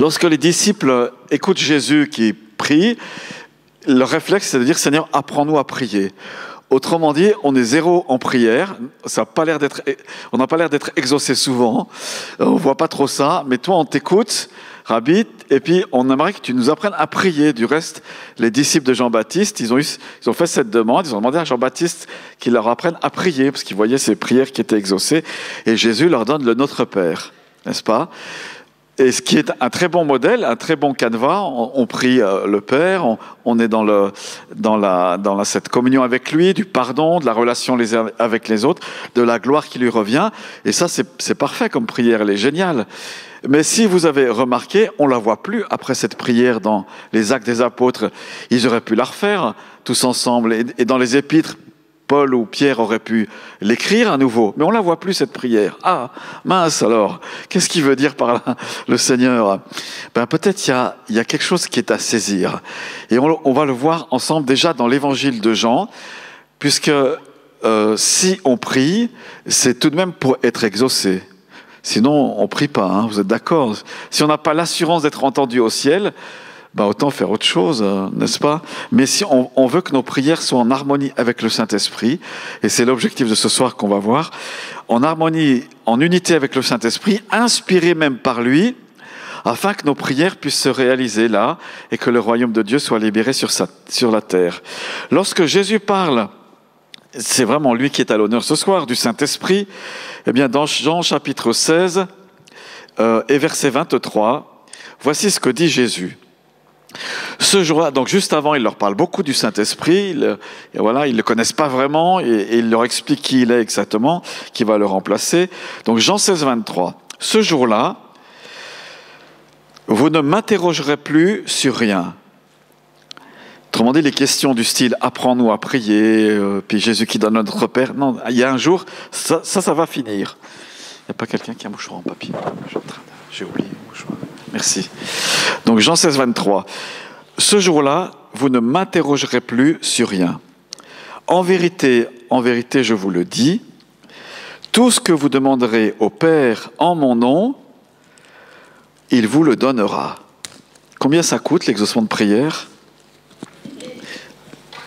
Lorsque les disciples écoutent Jésus qui prie, le réflexe, c'est de dire « Seigneur, apprends-nous à prier ». Autrement dit, on est zéro en prière. On n'a pas l'air d'être exaucé souvent. On ne voit pas trop ça. Mais toi, on t'écoute, Rabbi, et puis on aimerait que tu nous apprennes à prier. Du reste, les disciples de Jean-Baptiste, ils ont fait cette demande. Ils ont demandé à Jean-Baptiste qu'il leur apprenne à prier, parce qu'ils voyaient ces prières qui étaient exaucées. Et Jésus leur donne le Notre Père, n'est-ce pas ? Et ce qui est un très bon modèle, un très bon canevas, on prie le Père, on est dans cette communion avec lui, du pardon, de la relation les uns avec les autres, de la gloire qui lui revient. Et ça, c'est parfait comme prière, elle est géniale. Mais si vous avez remarqué, on ne la voit plus après cette prière dans les Actes des Apôtres. Ils auraient pu la refaire tous ensemble. Et dans les Épîtres, Paul ou Pierre auraient pu l'écrire à nouveau, mais on ne la voit plus cette prière. Ah, mince alors, qu'est-ce qu'il veut dire par là, le Seigneur ? Peut-être il y a quelque chose qui est à saisir. Et on va le voir ensemble déjà dans l'évangile de Jean, puisque si on prie, c'est tout de même pour être exaucé. Sinon, on ne prie pas, hein, vous êtes d'accord ? Si on n'a pas l'assurance d'être entendu au ciel, autant faire autre chose, n'est-ce pas ? Mais si on veut que nos prières soient en harmonie avec le Saint-Esprit, et c'est l'objectif de ce soir qu'on va voir, en harmonie, en unité avec le Saint-Esprit, inspirés même par lui, afin que nos prières puissent se réaliser là, et que le royaume de Dieu soit libéré sur la terre. Lorsque Jésus parle, c'est vraiment lui qui est à l'honneur ce soir, du Saint-Esprit, eh bien dans Jean chapitre 16 et verset 23, voici ce que dit Jésus. Ce jour-là, donc juste avant, il leur parle beaucoup du Saint-Esprit, ils ne le connaissent pas vraiment, et il leur explique qui il est exactement, qui va le remplacer. Donc Jean 16, 23, ce jour-là, vous ne m'interrogerez plus sur rien. Autrement dit, les questions du style « apprends-nous à prier », puis Jésus qui donne notre Père. Non, il y a un jour, ça va finir. Il n'y a pas quelqu'un qui a un mouchoir en papier ? J'ai oublié le mouchoir. Merci. Donc Jean 16, 23. Ce jour-là, vous ne m'interrogerez plus sur rien. En vérité, je vous le dis, tout ce que vous demanderez au Père en mon nom, il vous le donnera. Combien ça coûte l'exaucement de prière ?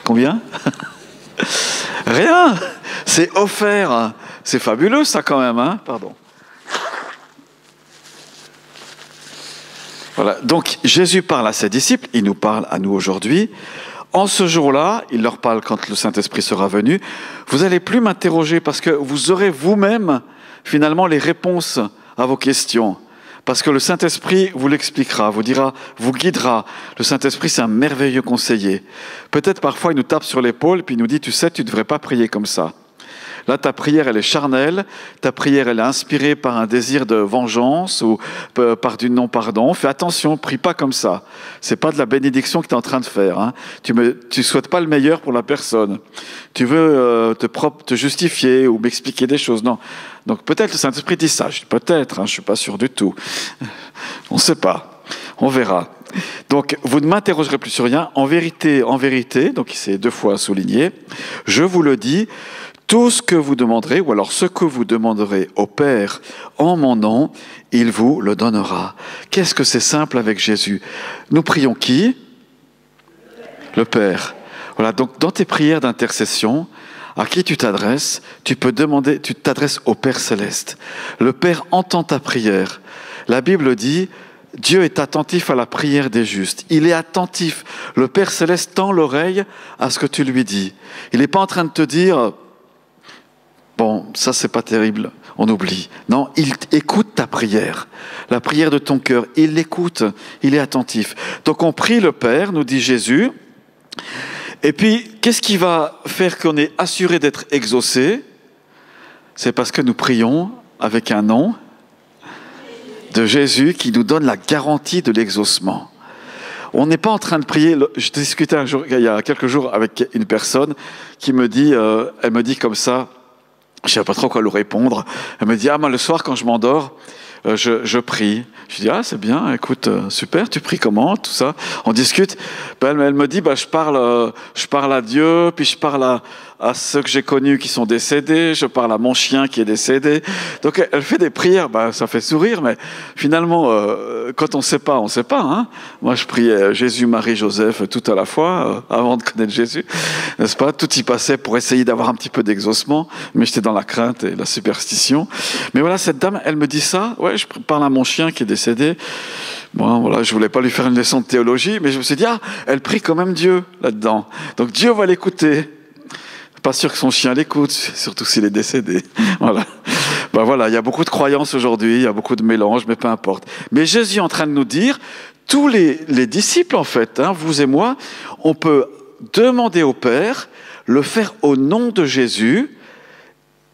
Combien ? Rien. C'est offert. C'est fabuleux ça quand même, hein ? Pardon. Voilà. Donc Jésus parle à ses disciples, il nous parle à nous aujourd'hui. En ce jour-là, il leur parle quand le Saint-Esprit sera venu. Vous n'allez plus m'interroger parce que vous aurez vous-même finalement les réponses à vos questions. Parce que le Saint-Esprit vous l'expliquera, vous dira, vous guidera. Le Saint-Esprit, c'est un merveilleux conseiller. Peut-être parfois, il nous tape sur l'épaule puis il nous dit, tu sais, tu ne devrais pas prier comme ça. Là, ta prière, elle est charnelle, ta prière, elle est inspirée par un désir de vengeance ou par du non-pardon. Fais attention, prie pas comme ça. C'est pas de la bénédiction que tu es en train de faire. Hein. Tu souhaites pas le meilleur pour la personne. Tu veux te justifier ou m'expliquer des choses. Non. Donc peut-être le Saint-Esprit dit ça. Je dis peut-être, hein, je suis pas sûr du tout. On ne sait pas. On verra. Donc, vous ne m'interrogerez plus sur rien. En vérité, donc c'est 2 fois souligné, je vous le dis, tout ce que vous demanderez, ou alors ce que vous demanderez au Père en mon nom, il vous le donnera. Qu'est-ce que c'est simple avec Jésus ? Nous prions qui ? Le Père. Voilà, donc dans tes prières d'intercession, à qui tu t'adresses ? Tu t'adresses au Père Céleste. Le Père entend ta prière. La Bible dit, Dieu est attentif à la prière des justes. Il est attentif. Le Père Céleste tend l'oreille à ce que tu lui dis. Il n'est pas en train de te dire... Bon, ça, c'est pas terrible, on oublie. Non, il écoute ta prière, la prière de ton cœur. Il l'écoute, il est attentif. Donc, on prie le Père, nous dit Jésus. Et puis, qu'est-ce qui va faire qu'on est assuré d'être exaucé ? C'est parce que nous prions avec un nom de Jésus qui nous donne la garantie de l'exaucement. On n'est pas en train de prier. Je discutais il y a quelques jours avec une personne qui me dit, elle me dit comme ça, je ne savais pas trop quoi lui répondre. Elle me dit, moi le soir quand je m'endors, je prie. Je dis, c'est bien, écoute, super, tu pries comment, tout ça. On discute. Elle me dit, je parle à Dieu, puis je parle à ceux que j'ai connus qui sont décédés, je parle à mon chien qui est décédé. Donc elle fait des prières, ça fait sourire, mais finalement, quand on ne sait pas, on ne sait pas. Hein. Moi, je priais Jésus, Marie, Joseph tout à la fois, avant de connaître Jésus, n'est-ce pas? Tout y passait pour essayer d'avoir un petit peu d'exaucement, mais j'étais dans la crainte et la superstition. Mais voilà, cette dame, elle me dit ça, ouais, je parle à mon chien qui est décédé. Bon, voilà, je voulais pas lui faire une leçon de théologie, mais je me suis dit, elle prie quand même Dieu là-dedans. Donc Dieu va l'écouter. Pas sûr que son chien l'écoute, surtout s'il est décédé. Voilà. Voilà, il y a beaucoup de croyances aujourd'hui, il y a beaucoup de mélanges, mais peu importe. Mais Jésus est en train de nous dire, tous les disciples en fait, hein, vous et moi, on peut demander au Père, le faire au nom de Jésus.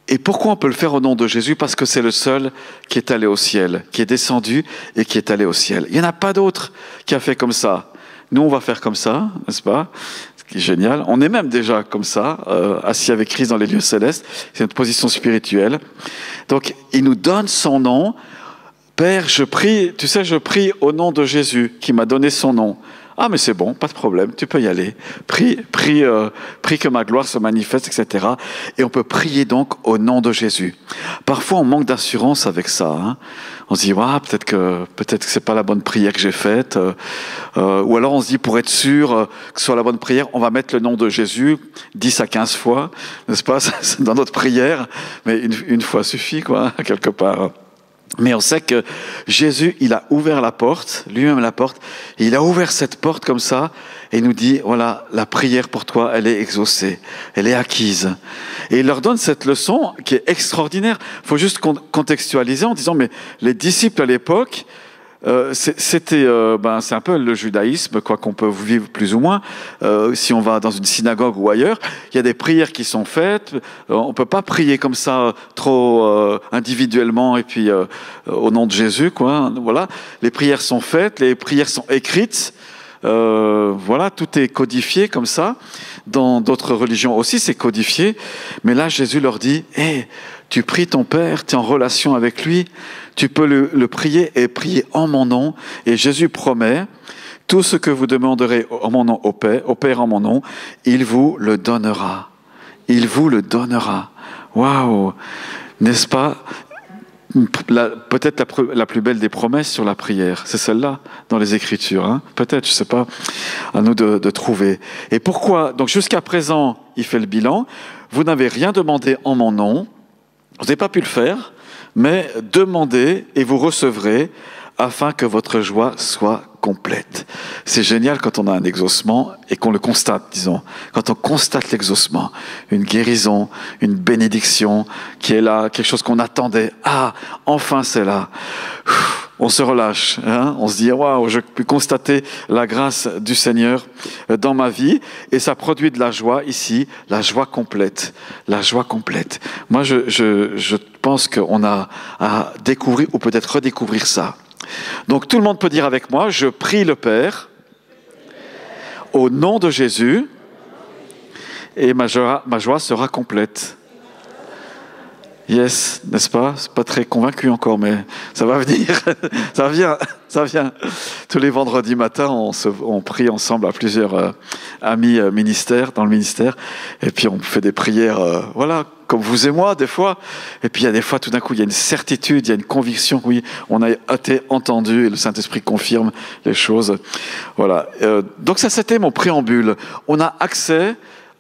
Et pourquoi on peut le faire au nom de Jésus? Parce que c'est le seul qui est allé au ciel, qui est descendu et qui est allé au ciel. Il n'y en a pas d'autre qui a fait comme ça. Nous, on va faire comme ça, n'est-ce pas? Ce qui est génial. On est même déjà comme ça, assis avec Christ dans les lieux célestes. C'est notre position spirituelle. Donc, il nous donne son nom. Père, je prie, tu sais, je prie au nom de Jésus qui m'a donné son nom. Ah, mais c'est bon, pas de problème, tu peux y aller. Prie que ma gloire se manifeste, etc. Et on peut prier donc au nom de Jésus. Parfois, on manque d'assurance avec ça. Hein. On se dit, peut-être que c'est pas la bonne prière que j'ai faite. Ou alors on se dit, pour être sûr que ce soit la bonne prière, on va mettre le nom de Jésus 10 à 15 fois, n'est-ce pas? C'est dans notre prière, mais une fois suffit, quoi, quelque part. Mais on sait que Jésus, il a ouvert la porte, lui-même la porte, et il a ouvert cette porte comme ça, et il nous dit, voilà, la prière pour toi, elle est exaucée, elle est acquise. Et il leur donne cette leçon qui est extraordinaire. Il faut juste contextualiser en disant, mais les disciples à l'époque, c'est un peu le judaïsme, quoi qu'on peut vivre plus ou moins. Si on va dans une synagogue ou ailleurs, il y a des prières qui sont faites. On peut pas prier comme ça trop individuellement et puis au nom de Jésus, quoi. Voilà, les prières sont faites, les prières sont écrites. Voilà, tout est codifié comme ça. Dans d'autres religions aussi, c'est codifié. Mais là, Jésus leur dit, tu pries ton Père, tu es en relation avec lui, tu peux le prier et prier en mon nom. Et Jésus promet, tout ce que vous demanderez en mon nom au Père en mon nom, il vous le donnera. Il vous le donnera. Waouh! N'est-ce pas? Peut-être la plus belle des promesses sur la prière, c'est celle-là dans les Écritures. Hein, peut-être, je ne sais pas, à nous de trouver. Et pourquoi? Donc jusqu'à présent, il fait le bilan. Vous n'avez rien demandé en mon nom. Vous n'avez pas pu le faire, mais demandez et vous recevrez afin que votre joie soit complète. C'est génial quand on a un exaucement et qu'on le constate, disons. Quand on constate l'exaucement, une guérison, une bénédiction qui est là, quelque chose qu'on attendait. Ah, enfin c'est là. On se relâche, hein? On se dit, waouh, je peux constater la grâce du Seigneur dans ma vie et ça produit de la joie ici, la joie complète. La joie complète. Moi, je pense qu'on a à découvrir ou peut-être redécouvrir ça. Donc tout le monde peut dire avec moi, je prie le Père au nom de Jésus et ma joie sera complète. Yes, n'est-ce pas? C'est pas très convaincu encore, mais ça va venir. Ça vient. Tous les vendredis matins, on prie ensemble à plusieurs amis dans le ministère, et puis on fait des prières, voilà, comme vous et moi, des fois. Et puis il y a des fois, tout d'un coup, il y a une certitude, il y a une conviction, oui, on a été entendu, et le Saint-Esprit confirme les choses. Voilà. Donc ça, c'était mon préambule. On a accès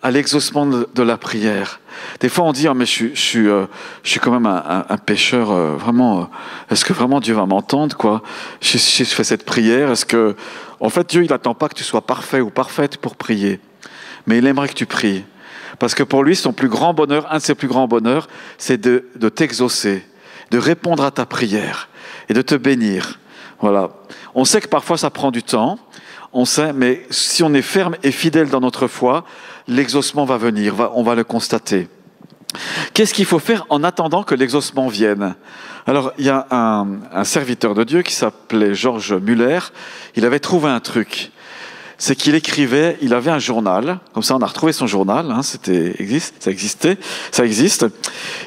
à l'exaucement de la prière. Des fois, on dit, mais je suis quand même un pécheur, vraiment, est-ce que vraiment Dieu va m'entendre, quoi? Je fais cette prière, est-ce que... En fait, Dieu, il n'attend pas que tu sois parfait ou parfaite pour prier, mais il aimerait que tu pries. Parce que pour lui, son plus grand bonheur, un de ses plus grands bonheurs, c'est de t'exaucer, de répondre à ta prière et de te bénir. Voilà. On sait que parfois, ça prend du temps, on sait, mais si on est ferme et fidèle dans notre foi, l'exaucement va venir, on va le constater. Qu'est-ce qu'il faut faire en attendant que l'exaucement vienne? Alors, il y a un serviteur de Dieu qui s'appelait George Muller. Il avait trouvé un truc. C'est qu'il écrivait, il avait un journal, comme ça on a retrouvé son journal, hein, ça existe.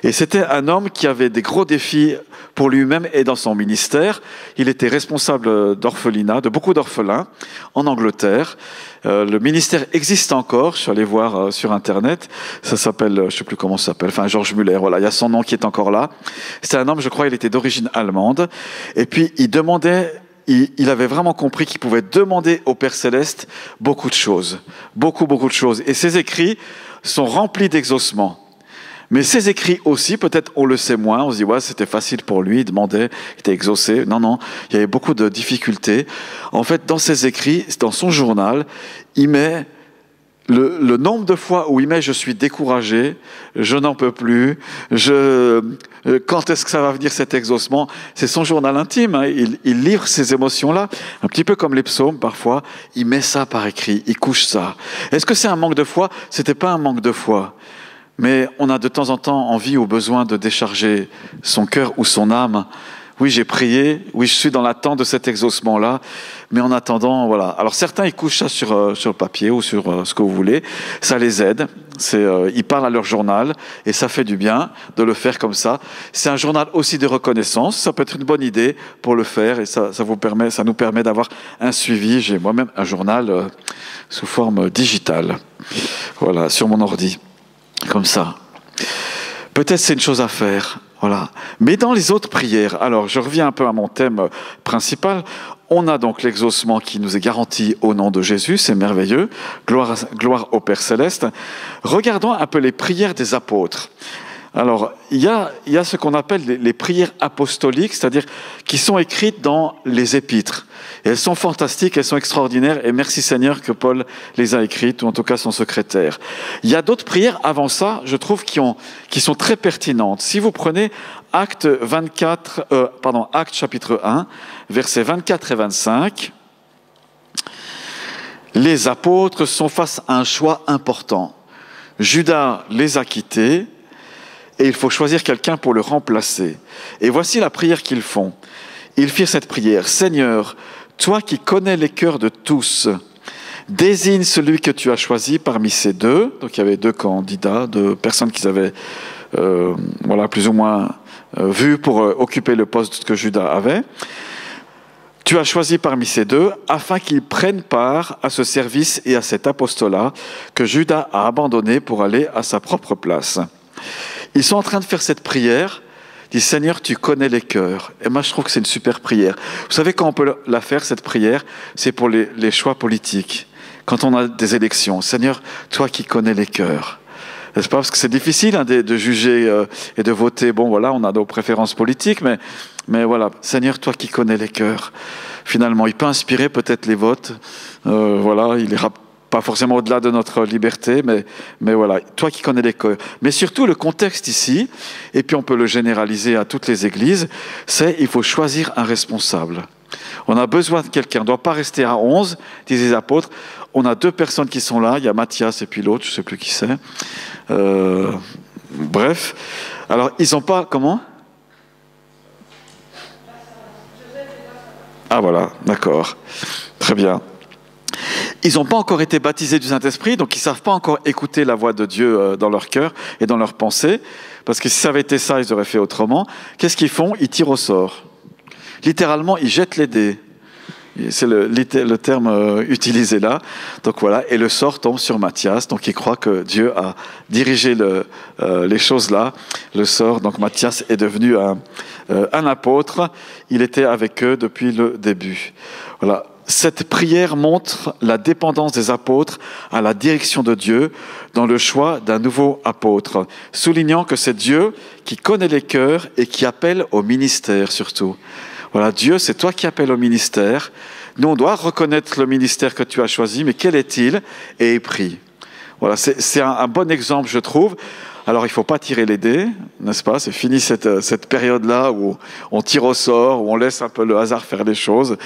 Et c'était un homme qui avait des gros défis pour lui-même et dans son ministère. Il était responsable d'orphelinat, de beaucoup d'orphelins en Angleterre. Le ministère existe encore, je suis allé voir sur Internet, ça s'appelle, je ne sais plus comment ça s'appelle, enfin Georges Müller, voilà, il y a son nom qui est encore là. C'est un homme, je crois, il était d'origine allemande, et puis il avait vraiment compris qu'il pouvait demander au Père Céleste beaucoup de choses, beaucoup de choses, et ses écrits sont remplis d'exaucements. Mais ses écrits aussi, peut-être on le sait moins, on se dit ouais, c'était facile pour lui, il demandait, il était exaucé. Non, il y avait beaucoup de difficultés. En fait, dans ses écrits, dans son journal, il met le nombre de fois où il met « je suis découragé, je n'en peux plus, quand est-ce que ça va venir cet exaucement ?» C'est son journal intime, hein. Il livre ces émotions-là, un petit peu comme les psaumes parfois, il met ça par écrit, il couche ça. Est-ce que c'est un manque de foi? C'était pas un manque de foi. Mais on a de temps en temps envie ou besoin de décharger son cœur ou son âme. Oui, j'ai prié, oui, je suis dans l'attente de cet exaucement-là, mais en attendant, voilà. Alors certains, ils couchent ça sur le papier ou sur ce que vous voulez, ça les aide, ils parlent à leur journal, et ça fait du bien de le faire comme ça. C'est un journal aussi de reconnaissance, ça peut être une bonne idée pour le faire, et ça nous permet d'avoir un suivi. J'ai moi-même un journal sous forme digitale, voilà, sur mon ordi. Comme ça. Peut-être c'est une chose à faire, voilà. Mais dans les autres prières, alors je reviens un peu à mon thème principal, on a donc l'exaucement qui nous est garanti au nom de Jésus, c'est merveilleux, gloire au Père Céleste. Regardons un peu les prières des apôtres. Alors, il y a ce qu'on appelle les prières apostoliques, c'est-à-dire qui sont écrites dans les épîtres. Et elles sont fantastiques, elles sont extraordinaires, et merci Seigneur que Paul les a écrites, ou en tout cas son secrétaire. Il y a d'autres prières avant ça, je trouve, qui sont très pertinentes. Si vous prenez Actes chapitre 1, versets 24 et 25, les apôtres sont face à un choix important. Judas les a quittés, et il faut choisir quelqu'un pour le remplacer. Et voici la prière qu'ils font. Ils firent cette prière. « Seigneur, toi qui connais les cœurs de tous, désigne celui que tu as choisi parmi ces deux. » Donc il y avait deux candidats, deux personnes qu'ils avaient plus ou moins vues pour occuper le poste que Judas avait. « Tu as choisi parmi ces deux afin qu'ils prennent part à ce service et à cet apostolat que Judas a abandonné pour aller à sa propre place. » Ils sont en train de faire cette prière, disent « Seigneur, tu connais les cœurs ». Et moi, je trouve que c'est une super prière. Vous savez quand on peut la faire, cette prière, c'est pour les choix politiques. Quand on a des élections, « Seigneur, toi qui connais les cœurs ». N'est-ce pas? Parce que c'est difficile de juger et de voter. Bon, voilà, on a nos préférences politiques, mais voilà, Seigneur, toi qui connais les cœurs. Finalement, il peut inspirer peut-être les votes. Il ira pas forcément au-delà de notre liberté, mais voilà, toi qui connais les cœurs. Mais surtout, le contexte ici, et puis on peut le généraliser à toutes les églises, c'est il faut choisir un responsable. On a besoin de quelqu'un, on ne doit pas rester à 11, disent les apôtres. On a deux personnes qui sont là, il y a Matthias et puis l'autre, je ne sais plus qui c'est. Bref, alors ils n'ont pas, comment? Ah voilà, d'accord, très bien. Ils n'ont pas encore été baptisés du Saint-Esprit, donc ils ne savent pas encore écouter la voix de Dieu dans leur cœur et dans leurs pensées, parce que si ça avait été ça, ils auraient fait autrement. Qu'est-ce qu'ils font? Ils tirent au sort. Littéralement, ils jettent les dés. C'est le terme utilisé là. Donc voilà, et le sort tombe sur Matthias, donc il croit que Dieu a dirigé les choses là. Le sort, donc Matthias est devenu un apôtre. Il était avec eux depuis le début. Voilà. Cette prière montre la dépendance des apôtres à la direction de Dieu dans le choix d'un nouveau apôtre, soulignant que c'est Dieu qui connaît les cœurs et qui appelle au ministère surtout. Voilà, Dieu, c'est toi qui appelles au ministère. Nous, on doit reconnaître le ministère que tu as choisi, mais quel est-il? Et est pris. Voilà, c'est un bon exemple, je trouve. Alors, il ne faut pas tirer les dés, n'est-ce pas? C'est fini cette période-là où on tire au sort, où on laisse un peu le hasard faire les choses.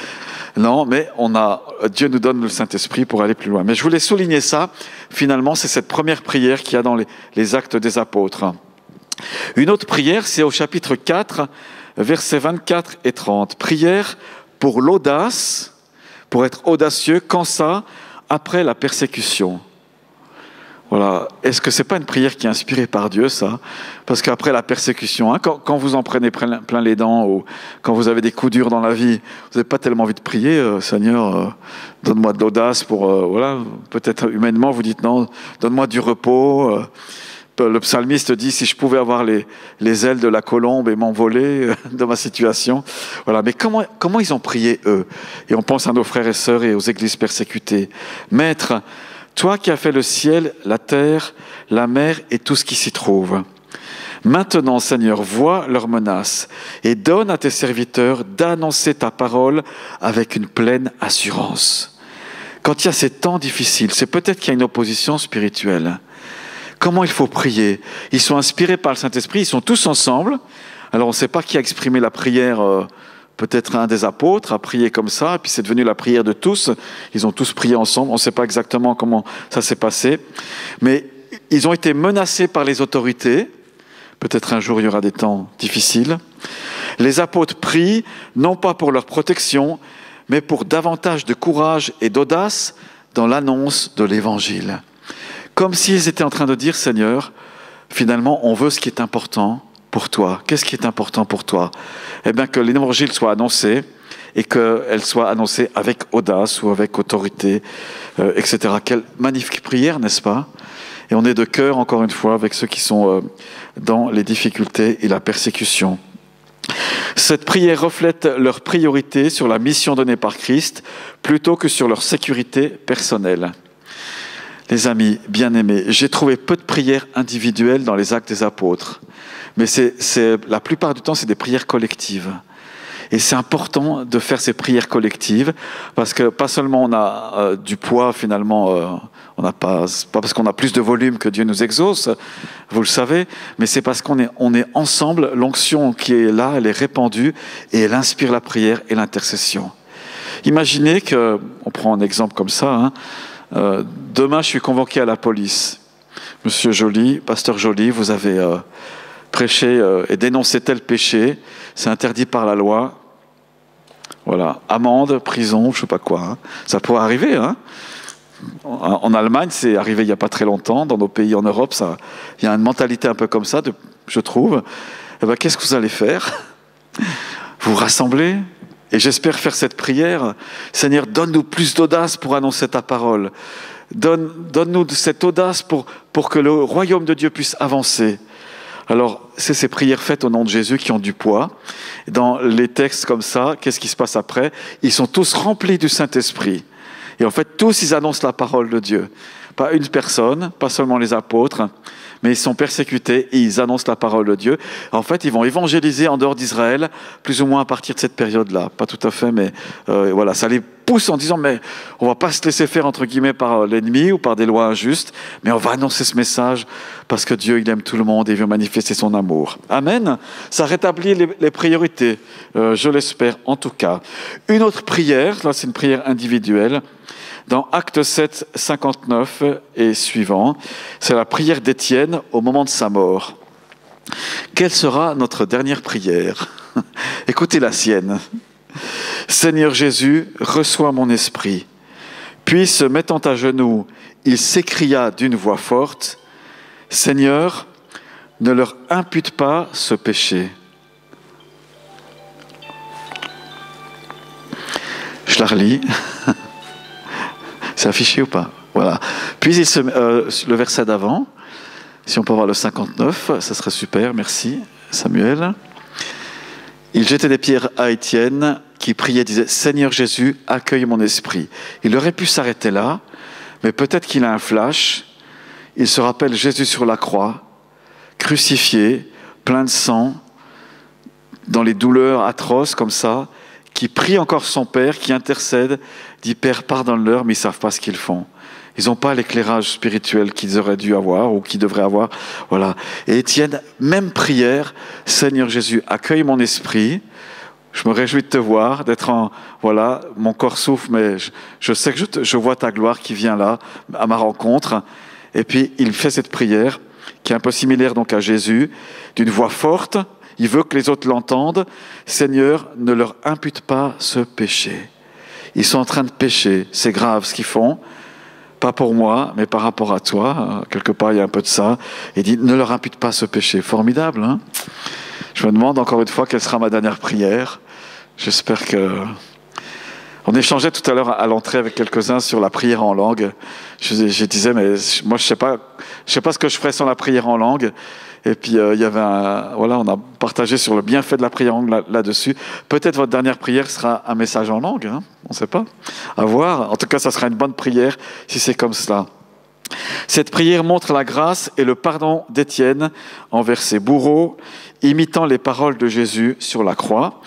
Non, mais Dieu nous donne le Saint-Esprit pour aller plus loin. Mais je voulais souligner ça. Finalement, c'est cette première prière qu'il y a dans les Actes des Apôtres. Une autre prière, c'est au chapitre 4, versets 24 et 30. Prière pour l'audace, pour être audacieux, quand ça? Après la persécution. Voilà. Est-ce que c'est pas une prière qui est inspirée par Dieu, ça? Parce qu'après la persécution, hein, quand vous en prenez plein les dents, ou quand vous avez des coups durs dans la vie, vous n'avez pas tellement envie de prier, Seigneur, donne-moi de l'audace pour, voilà, peut-être humainement, vous dites non, donne-moi du repos. Le psalmiste dit, si je pouvais avoir les ailes de la colombe et m'envoler de ma situation. Voilà. Mais comment ils ont prié, eux? Et on pense à nos frères et sœurs et aux églises persécutées. Maître, toi qui as fait le ciel, la terre, la mer et tout ce qui s'y trouve. Maintenant, Seigneur, vois leurs menaces et donne à tes serviteurs d'annoncer ta parole avec une pleine assurance. Quand il y a ces temps difficiles, c'est peut-être qu'il y a une opposition spirituelle. Comment il faut prier? Ils sont inspirés par le Saint-Esprit, ils sont tous ensemble. Alors on ne sait pas qui a exprimé la prière, peut-être un des apôtres a prié comme ça, et puis c'est devenu la prière de tous. Ils ont tous prié ensemble, on ne sait pas exactement comment ça s'est passé. Mais ils ont été menacés par les autorités. Peut-être un jour il y aura des temps difficiles. Les apôtres prient, non pas pour leur protection, mais pour davantage de courage et d'audace dans l'annonce de l'Évangile. Comme s'ils étaient en train de dire, Seigneur, finalement, on veut ce qui est important pour toi. Qu'est-ce qui est important pour toi? Eh bien, que l'Évangile soit annoncé et qu'elle soit annoncée avec audace ou avec autorité, etc. Quelle magnifique prière, n'est-ce pas? Et on est de cœur, encore une fois, avec ceux qui sont dans les difficultés et la persécution. Cette prière reflète leur priorité sur la mission donnée par Christ plutôt que sur leur sécurité personnelle. Les amis bien-aimés, j'ai trouvé peu de prières individuelles dans les actes des apôtres, mais la plupart du temps, c'est des prières collectives. Et c'est important de faire ces prières collectives, parce que pas seulement on a du poids finalement, c'est pas parce qu'on a plus de volume que Dieu nous exauce, vous le savez, mais c'est parce qu'on est ensemble, l'onction qui est là, elle est répandue, et elle inspire la prière et l'intercession. Imaginez on prend un exemple comme ça, hein, demain, je suis convoqué à la police. Monsieur Joly, pasteur Joly, vous avez prêché et dénoncé tel péché, c'est interdit par la loi. Voilà, amende, prison, je ne sais pas quoi. Hein. Ça pourrait arriver. Hein. En Allemagne, c'est arrivé il n'y a pas très longtemps. Dans nos pays en Europe, il y a une mentalité un peu comme ça, je trouve. Eh ben, qu'est-ce que vous allez faire? Vous rassemblez? Et j'espère faire cette prière. Seigneur, donne-nous plus d'audace pour annoncer ta parole. Donne-nous cette audace pour que le royaume de Dieu puisse avancer. Alors, c'est ces prières faites au nom de Jésus qui ont du poids. Dans les textes comme ça, qu'est-ce qui se passe après? Ils sont tous remplis du Saint-Esprit. Et en fait, tous, ils annoncent la parole de Dieu. Pas une personne, pas seulement les apôtres, mais ils sont persécutés et ils annoncent la parole de Dieu. En fait, ils vont évangéliser en dehors d'Israël, plus ou moins à partir de cette période-là. Pas tout à fait, mais voilà, ça les pousse en disant, mais on ne va pas se laisser faire, entre guillemets, par l'ennemi ou par des lois injustes, mais on va annoncer ce message parce que Dieu, il aime tout le monde et il veut manifester son amour. Amen. Ça rétablit les priorités, je l'espère en tout cas. Une autre prière, là c'est une prière individuelle, dans Actes 7, 59 et suivant, c'est la prière d'Étienne au moment de sa mort. Quelle sera notre dernière prière? Écoutez la sienne. Seigneur Jésus, reçois mon esprit. Puis, se mettant à genoux, il s'écria d'une voix forte, Seigneur, ne leur impute pas ce péché. Je la relis. C'est affiché ou pas? Voilà. Puis le verset d'avant, si on peut voir le 59, ça serait super, merci Samuel. Il jetait des pierres à Étienne qui priait, disait « Seigneur Jésus, accueille mon esprit ». Il aurait pu s'arrêter là, mais peut-être qu'il a un flash. Il se rappelle Jésus sur la croix, crucifié, plein de sang, dans les douleurs atroces comme ça, qui prie encore son Père, qui intercède, dit « Père, pardonne-leur, mais ils ne savent pas ce qu'ils font ». Ils n'ont pas l'éclairage spirituel qu'ils auraient dû avoir ou qu'ils devraient avoir. Voilà. Et Étienne, même prière, « Seigneur Jésus, accueille mon esprit ». Je me réjouis de te voir, d'être en... Voilà, mon corps souffre, mais je sais que je vois ta gloire qui vient là, à ma rencontre. Et puis, il fait cette prière, qui est un peu similaire donc à Jésus, d'une voix forte. Il veut que les autres l'entendent. « Seigneur, ne leur impute pas ce péché. » Ils sont en train de pécher, c'est grave ce qu'ils font. pas pour moi, mais par rapport à toi. Quelque part, il y a un peu de ça. Et il dit, ne leur impute pas ce péché. Formidable, hein? Je me demande encore une fois quelle sera ma dernière prière. J'espère que... On échangeait tout à l'heure à l'entrée avec quelques-uns sur la prière en langue. Je disais, mais moi, je sais pas ce que je ferais sans la prière en langue. Et puis, il y avait on a partagé sur le bienfait de la prière en langue là-dessus. Peut-être votre dernière prière sera un message en langue, hein, on ne sait pas. À voir. En tout cas, ça sera une bonne prière si c'est comme cela. Cette prière montre la grâce et le pardon d'Étienne envers ses bourreaux, imitant les paroles de Jésus sur la croix.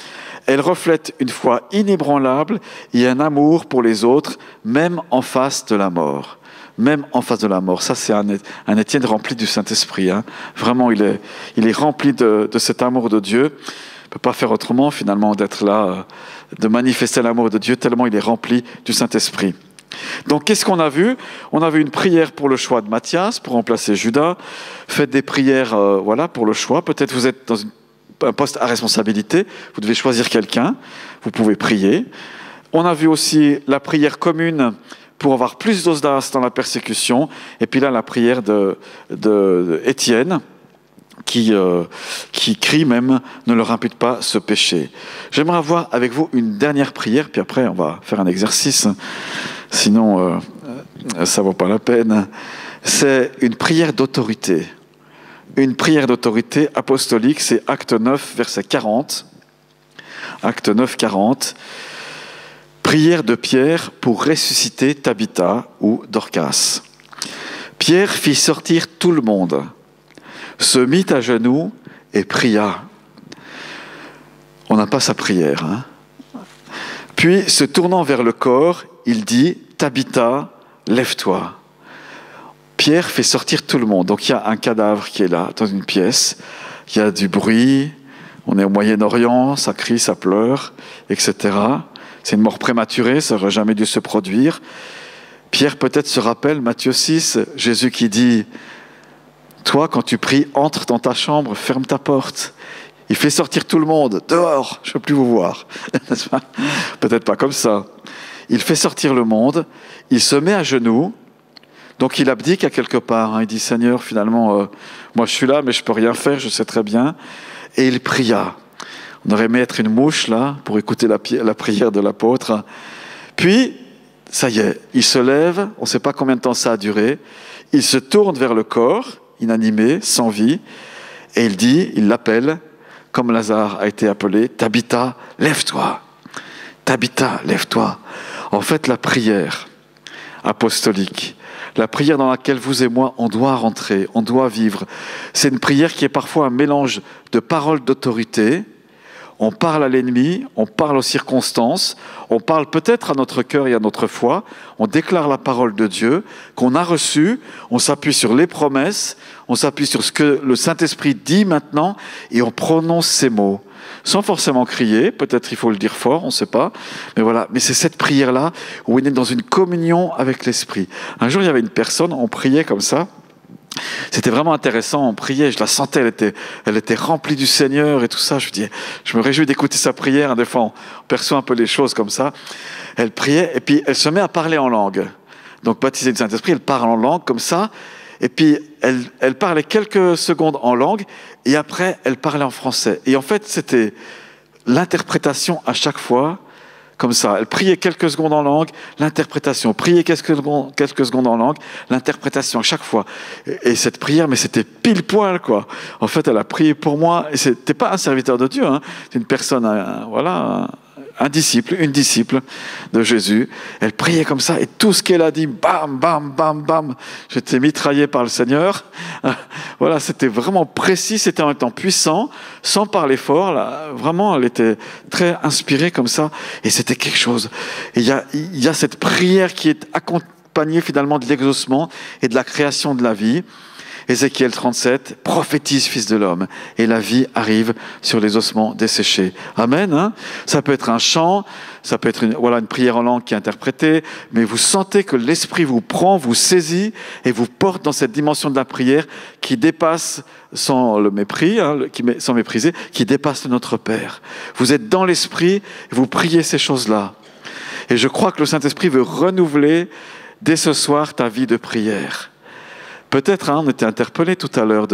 Elle reflète une foi inébranlable et un amour pour les autres, même en face de la mort. Même en face de la mort. Ça, c'est un Étienne rempli du Saint-Esprit. Hein. Vraiment, il est rempli de cet amour de Dieu. Il ne peut pas faire autrement, finalement, d'être là, de manifester l'amour de Dieu, tellement il est rempli du Saint-Esprit. Donc, qu'est-ce qu'on a vu? On a vu une prière pour le choix de Matthias, pour remplacer Judas. Faites des prières pour le choix. Peut-être vous êtes dans un poste à responsabilité, vous devez choisir quelqu'un, vous pouvez prier. On a vu aussi la prière commune pour avoir plus d'audace dans la persécution, et puis là la prière de Étienne qui crie même « Ne leur impute pas ce péché ». J'aimerais avoir avec vous une dernière prière, puis après on va faire un exercice, sinon ça ne vaut pas la peine. C'est une prière d'autorité. Une prière d'autorité apostolique, c'est Acte 9, verset 40. Acte 9, 40. Prière de Pierre pour ressusciter Tabitha ou Dorcas. Pierre fit sortir tout le monde, se mit à genoux et pria. On n'a pas sa prière. Hein? Puis, se tournant vers le corps, il dit « Tabitha, lève-toi ». Pierre fait sortir tout le monde. Donc il y a un cadavre qui est là, dans une pièce. Il y a du bruit. On est au Moyen-Orient, ça crie, ça pleure, etc. C'est une mort prématurée, ça n'aurait jamais dû se produire. Pierre peut-être se rappelle, Matthieu 6, Jésus qui dit « Toi, quand tu pries, entre dans ta chambre, ferme ta porte. » Il fait sortir tout le monde. Dehors, je ne veux plus vous voir. Peut-être pas comme ça. Il fait sortir le monde. Il se met à genoux. Donc il abdique à quelque part, hein. Il dit « Seigneur, finalement, moi je suis là, mais je ne peux rien faire, je sais très bien. » Et il pria. On aurait aimé être une mouche, là, pour écouter la prière de l'apôtre. Puis, ça y est, il se lève, on ne sait pas combien de temps ça a duré. Il se tourne vers le corps, inanimé, sans vie, et il l'appelle, comme Lazare a été appelé, « Tabitha, lève-toi ! Tabitha, lève-toi !» En fait, la prière apostolique, la prière dans laquelle vous et moi, on doit rentrer, on doit vivre. C'est une prière qui est parfois un mélange de paroles d'autorité. On parle à l'ennemi, on parle aux circonstances, on parle peut-être à notre cœur et à notre foi. On déclare la parole de Dieu qu'on a reçue, on s'appuie sur les promesses, on s'appuie sur ce que le Saint-Esprit dit maintenant et on prononce ces mots. Sans forcément crier, peut-être il faut le dire fort, on ne sait pas. Mais voilà, mais c'est cette prière-là où on est dans une communion avec l'Esprit. Un jour, il y avait une personne, on priait comme ça. C'était vraiment intéressant, on priait, je la sentais, elle était remplie du Seigneur et tout ça. Je me réjouis d'écouter sa prière. Des fois, on perçoit un peu les choses comme ça. Elle priait et puis elle se met à parler en langue. Donc, baptisée du Saint-Esprit, elle parle en langue comme ça. Et puis, elle parlait quelques secondes en langue, et après, elle parlait en français. Et en fait, c'était l'interprétation à chaque fois, comme ça. Elle priait quelques secondes en langue, l'interprétation. Priait quelques secondes en langue, l'interprétation à chaque fois. Et cette prière, mais c'était pile poil, quoi. En fait, elle a prié pour moi. Et c'était pas un serviteur de Dieu, hein. C'est une personne, un disciple, une disciple de Jésus. Elle priait comme ça et tout ce qu'elle a dit, bam, bam, bam, bam, j'étais mitraillé par le Seigneur. Voilà, c'était vraiment précis, c'était en même temps puissant, sans parler fort. Là, vraiment, elle était très inspirée comme ça et c'était quelque chose. Et il y a cette prière qui est accompagnée finalement de l'exaucement et de la création de la vie. Ézéchiel 37, prophétise, fils de l'homme, et la vie arrive sur les ossements desséchés. Amen. Hein, ça peut être un chant, ça peut être une prière en langue qui est interprétée, mais vous sentez que l'Esprit vous prend, vous saisit et vous porte dans cette dimension de la prière qui dépasse, sans le mépris, sans mépriser, qui dépasse notre Père. Vous êtes dans l'Esprit et vous priez ces choses-là. Et je crois que le Saint-Esprit veut renouveler dès ce soir ta vie de prière. Peut-être, on était interpellé tout à l'heure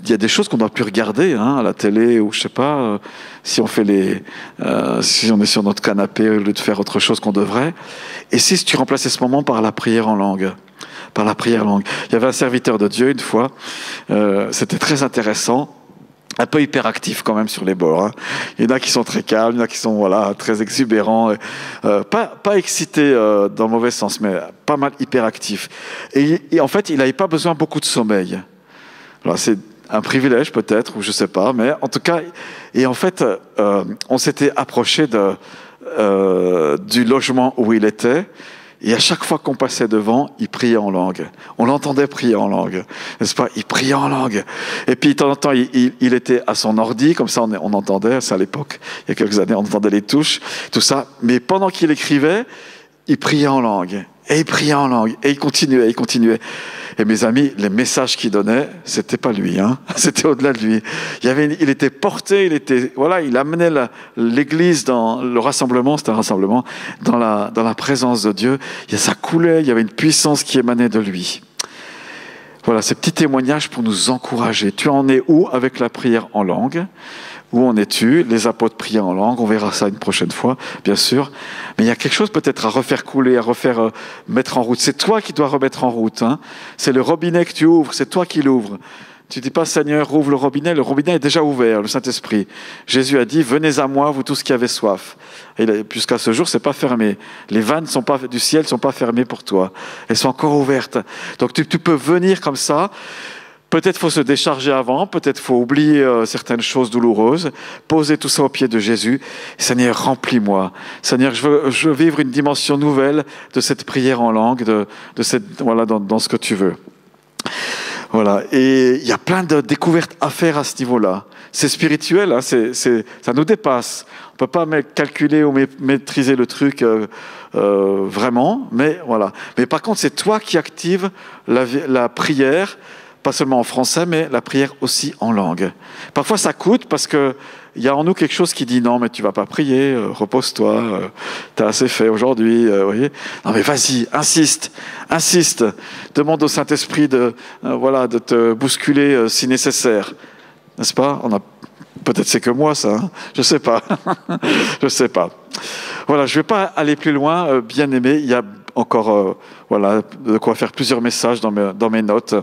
il y a des choses qu'on ne doit plus regarder à la télé ou je sais pas, si on est sur notre canapé au lieu de faire autre chose qu'on devrait. Et si tu remplaçais ce moment par la prière en langue, par la prière en langue. Il y avait un serviteur de Dieu une fois, c'était très intéressant. Un peu hyperactif quand même sur les bords. Il y en a qui sont très calmes, il y en a qui sont très exubérants, pas excités dans le mauvais sens, mais pas mal hyperactifs. Et en fait, il n'avait pas besoin beaucoup de sommeil. Alors c'est un privilège peut-être, ou je ne sais pas, mais en tout cas, et en fait, on s'était approché du logement où il était. Et à chaque fois qu'on passait devant, il priait en langue. On l'entendait prier en langue, n'est-ce pas? Il priait en langue. Et puis, de temps en temps, il était à son ordi, comme ça on entendait, c'est à l'époque, il y a quelques années, on entendait les touches, tout ça. Mais pendant qu'il écrivait, il priait en langue. Et il priait en langue. Et il continuait, il continuait. Et mes amis, les messages qu'il donnait, c'était pas lui, c'était au-delà de lui. Il était porté, il amenait l'église dans le rassemblement, c'était un rassemblement, dans la présence de Dieu. Ça coulait, il y avait une puissance qui émanait de lui. Voilà, ces petits témoignages pour nous encourager. Tu en es où avec la prière en langue? Où en es-tu? Les apôtres priaient en langue, on verra ça une prochaine fois, bien sûr. Mais il y a quelque chose peut-être à refaire couler, à refaire mettre en route. C'est toi qui dois remettre en route. C'est le robinet que tu ouvres, c'est toi qui l'ouvres. Tu ne dis pas, Seigneur, ouvre le robinet est déjà ouvert, le Saint-Esprit. Jésus a dit, venez à moi, vous tous qui avez soif. Et jusqu'à ce jour, ce n'est pas fermé. Les vannes du ciel ne sont pas fermées pour toi. Elles sont encore ouvertes. Donc tu peux venir comme ça. Peut-être faut se décharger avant, peut-être faut oublier certaines choses douloureuses, poser tout ça aux pieds de Jésus. Seigneur, remplis-moi. Seigneur, je veux vivre une dimension nouvelle de cette prière en langue, dans ce que tu veux. Voilà. Et il y a plein de découvertes à faire à ce niveau-là. C'est spirituel, ça nous dépasse. On ne peut pas calculer ou maîtriser le truc vraiment, mais voilà. Mais par contre, c'est toi qui actives la prière. Pas seulement en français, mais la prière aussi en langue. Parfois, ça coûte parce qu'il y a en nous quelque chose qui dit « Non, mais tu ne vas pas prier, repose-toi, tu as assez fait aujourd'hui. Voyez. Non, mais vas-y, insiste. Demande au Saint-Esprit de te bousculer si nécessaire. » N'est-ce pas? Peut-être c'est que moi, ça. Je ne sais pas. Je ne sais pas. Voilà, je ne vais pas aller plus loin, bien aimé. Il y a encore de quoi faire plusieurs messages dans mes notes.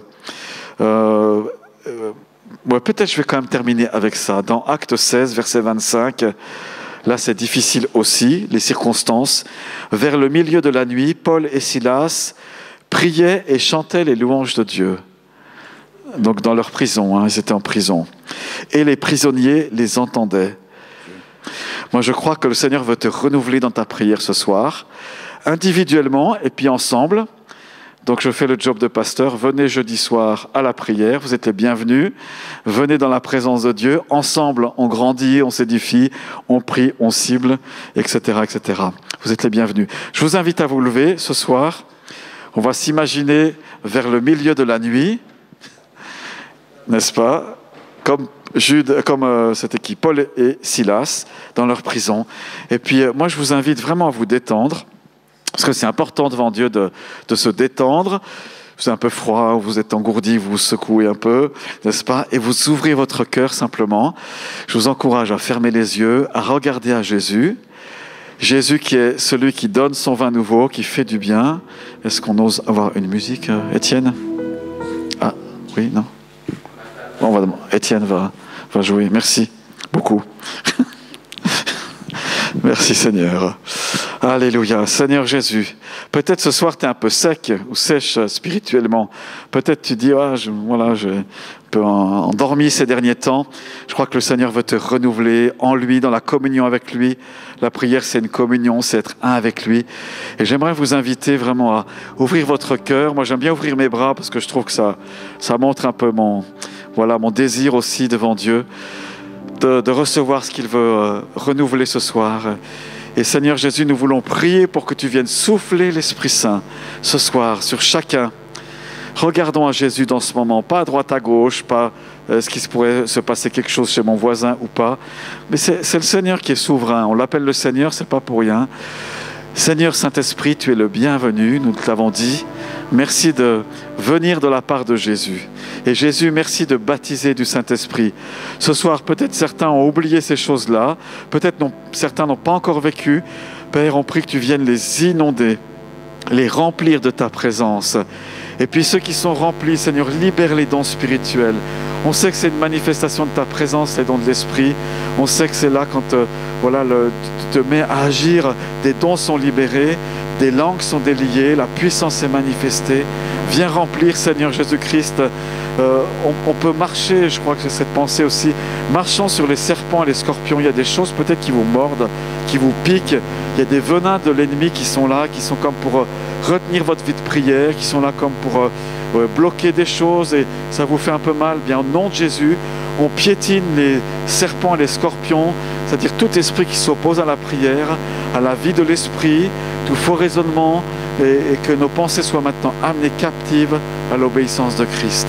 Peut-être je vais quand même terminer avec ça. Dans Actes 16, verset 25, là c'est difficile aussi, les circonstances. Vers le milieu de la nuit, Paul et Silas priaient et chantaient les louanges de Dieu. Donc dans leur prison, ils étaient en prison. Et les prisonniers les entendaient. Moi je crois que le Seigneur veut te renouveler dans ta prière ce soir, individuellement et puis ensemble. Donc je fais le job de pasteur, venez jeudi soir à la prière, vous êtes les bienvenus, venez dans la présence de Dieu, ensemble on grandit, on s'édifie, on prie, on cible, etc., etc. Vous êtes les bienvenus. Je vous invite à vous lever ce soir, on va s'imaginer vers le milieu de la nuit, n'est-ce pas, comme c'était qui, Paul et Silas, dans leur prison. Et puis moi je vous invite vraiment à vous détendre, parce que c'est important devant Dieu de se détendre. C'est un peu froid, vous êtes engourdi, vous vous secouez un peu, n'est-ce pas? Et vous ouvrez votre cœur simplement. Je vous encourage à fermer les yeux, à regarder à Jésus. Jésus qui est celui qui donne son vin nouveau, qui fait du bien. Est-ce qu'on ose avoir une musique, Étienne? Ah, oui, non? Bon, Étienne va jouer. Merci beaucoup. Merci Seigneur. Alléluia. Seigneur Jésus, peut-être ce soir tu es un peu sec ou sèche spirituellement. Peut-être tu dis, j'ai un peu endormi ces derniers temps. Je crois que le Seigneur veut te renouveler en lui, dans la communion avec lui. La prière, c'est une communion, c'est être un avec lui. Et j'aimerais vous inviter vraiment à ouvrir votre cœur. Moi, j'aime bien ouvrir mes bras parce que je trouve que ça montre un peu mon désir aussi devant Dieu. De recevoir ce qu'il veut renouveler ce soir. Et Seigneur Jésus, nous voulons prier pour que tu viennes souffler l'Esprit Saint ce soir sur chacun. Regardons à Jésus dans ce moment, pas à droite à gauche, pas est-ce qu'il pourrait se passer quelque chose chez mon voisin ou pas, mais c'est le Seigneur qui est souverain. On l'appelle le Seigneur, c'est pas pour rien. Seigneur Saint-Esprit, tu es le bienvenu, nous te l'avons dit. Merci de venir de la part de Jésus. Et Jésus, merci de baptiser du Saint-Esprit. Ce soir, peut-être certains ont oublié ces choses-là, peut-être certains n'ont pas encore vécu. Père, on prie que tu viennes les inonder, les remplir de ta présence. Et puis ceux qui sont remplis, Seigneur, libère les dons spirituels. On sait que c'est une manifestation de ta présence, les dons de l'Esprit. On sait que c'est là quand tu te mets à agir, des dons sont libérés, des langues sont déliées, la puissance est manifestée. Viens remplir, Seigneur Jésus-Christ. On peut marcher, je crois que c'est cette pensée aussi, marchons sur les serpents et les scorpions. Il y a des choses peut-être qui vous mordent, qui vous piquent. Il y a des venins de l'ennemi qui sont là, qui sont comme pour retenir votre vie de prière, qui sont là comme pour bloquer des choses et ça vous fait un peu mal. Bien, au nom de Jésus, on piétine les serpents et les scorpions, c'est-à-dire tout esprit qui s'oppose à la prière, à la vie de l'esprit, tout faux raisonnement, et que nos pensées soient maintenant amenées captives à l'obéissance de Christ.